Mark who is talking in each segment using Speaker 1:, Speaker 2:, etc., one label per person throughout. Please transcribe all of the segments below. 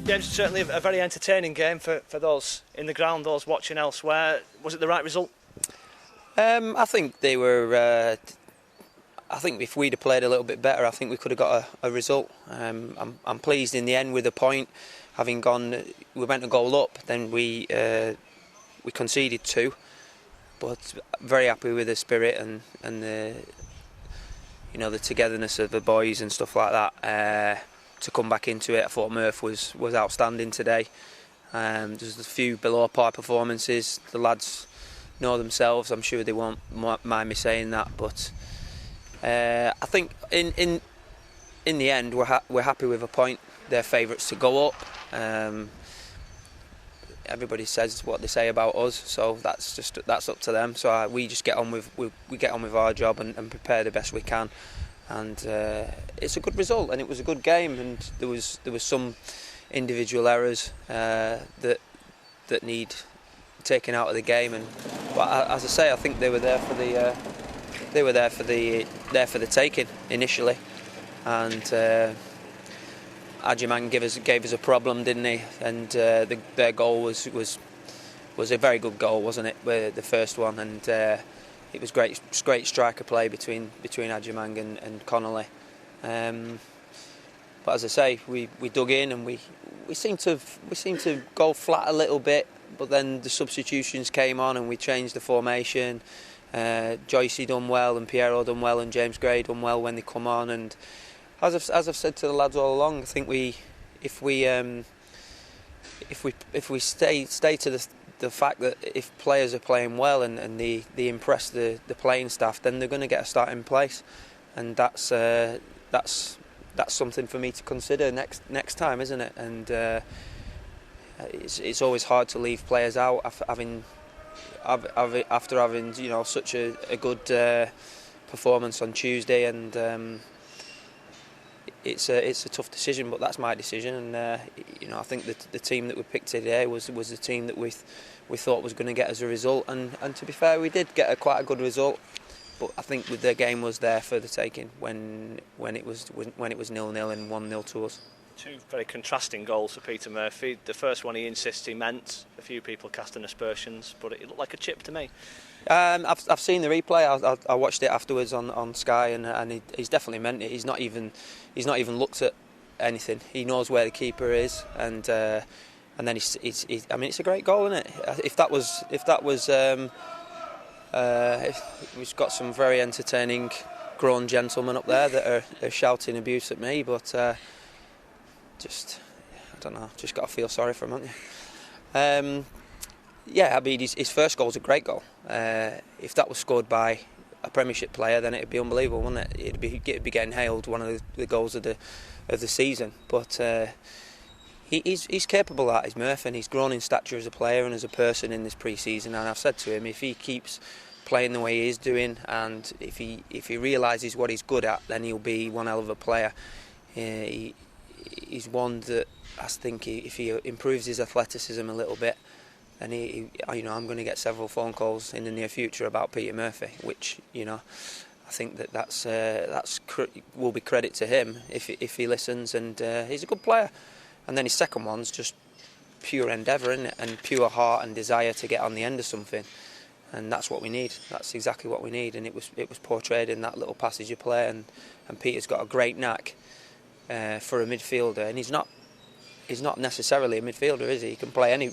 Speaker 1: James, certainly a very entertaining game for those in the ground, those watching elsewhere. Was it the right result?
Speaker 2: I think they were. I think if we'd have played a little bit better, I think we could have got a result. I'm pleased in the end with a point. Having gone, we went a goal up, then we conceded two, but very happy with the spirit and the the togetherness of the boys and stuff like that. To come back into it, I thought Murph was outstanding today. There's a few below par performances. The lads know themselves. I'm sure they won't mind me saying that, but I think in the end we're happy with a point. They're favourites to go up. Everybody says what they say about us, so that's up to them. So we just get on with our job and prepare the best we can. And it's a good result, and it was a good game. And there was some individual errors that need taken out of the game. But as I say, I think they were there for the taking initially. And Adjumang gave us a problem, didn't he? And their goal was a very good goal, wasn't it? The first one, and it was great striker play between Adjumang and Connolly. But as I say, we dug in and we seemed to go flat a little bit. But then the substitutions came on and we changed the formation. Joycey done well and Piero done well and James Gray done well when they come on. And as I've said to the lads all along, I think if we stay to the fact that if players are playing well and they impress the playing staff, then they're going to get a starting place, and that's something for me to consider next time, isn't it? And it's always hard to leave players out after having such a good performance on Tuesday, and it's a tough decision, but that's my decision. And I think that the team that we picked today was the team that we thought was going to get us a result, and to be fair, we did get quite a good result. But I think the game was there for the taking when it was 0-0 and 1-0 to us.
Speaker 1: Two very contrasting goals for Peter Murphy. The first one he insists he meant. A few people casting aspersions, but it looked like a chip to me.
Speaker 2: I've seen the replay. I watched it afterwards on Sky, and he's definitely meant it. He's not even looked at anything. He knows where the keeper is, and then it's a great goal, isn't it? We've got some very entertaining grown gentlemen up there that are shouting abuse at me, but I don't know. Just got to feel sorry for him, haven't you? Yeah, I mean, his first goal was a great goal. If that was scored by a Premiership player, then it'd be unbelievable, wouldn't it? It'd be getting hailed one of the goals of the season. But he's capable of that. He's Murphy, and he's grown in stature as a player and as a person in this pre-season. And I've said to him, if he keeps playing the way he is doing, and if he realises what he's good at, then he'll be one hell of a player. He's one that I think if he improves his athleticism a little bit, and I'm going to get several phone calls in the near future about Peter Murphy, which I think that's will be credit to him if he listens, and he's a good player. And then his second one's just pure endeavour, isn't it? And pure heart and desire to get on the end of something, and that's what we need. That's exactly what we need, and it was portrayed in that little passage of play. And Peter's got a great knack for a midfielder, and he's not necessarily a midfielder, is he? He can play a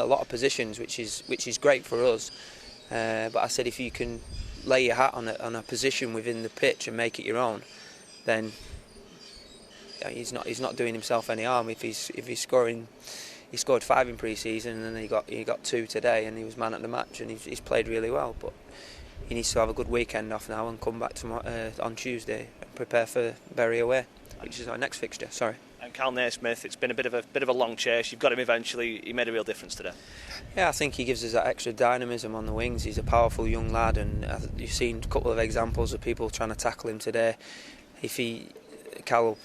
Speaker 2: lot of positions, which is great for us. But I said, if you can lay your hat on a position within the pitch and make it your own, then he's not doing himself any harm. If he's scoring, he scored 5 in pre-season, and then he got 2 today, and he was man at the match, and he's played really well. But he needs to have a good weekend off now and come back on Tuesday and prepare for Bury away, which is our next fixture. Sorry.
Speaker 1: And Cal Naismith, it's been a bit of a long chase. You've got him eventually. He made a real difference today. Yeah, I think he gives us that extra dynamism on the wings. He's a powerful young lad, and you've seen a couple of examples of people trying to tackle him today. Cal,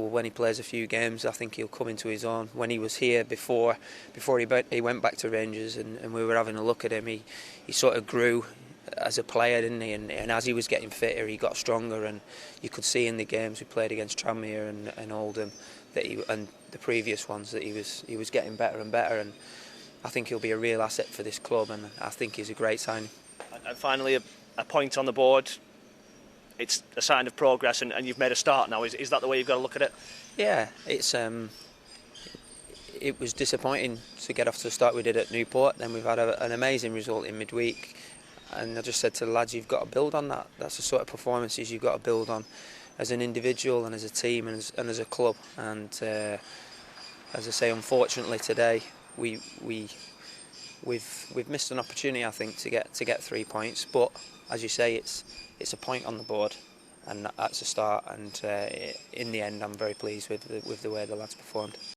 Speaker 1: when he plays a few games, I think he'll come into his own. When he was here before he went back to Rangers, and we were having a look at him, he sort of grew as a player, didn't he? And as he was getting fitter, he got stronger, and you could see in the games we played against Tranmere and Oldham
Speaker 2: and the previous ones that he was getting better and better, and I think he'll be a real asset for this club, and I think he's a great signing.
Speaker 3: And finally, a point on the board. It's a sign of progress, and you've made a start now. Is that the way you've got to look at it?
Speaker 2: Yeah, it was disappointing to get off to the start we did at Newport. Then we've had an amazing result in midweek, and I just said to the lads, you've got to build on that. That's the sort of performances you've got to build on as an individual and as a team and as a club. And as I say, unfortunately today we've missed an opportunity, I think, to get 3 points. But as you say, it's a point on the board, and that's a start. And in the end, I'm very pleased with the way the lads performed.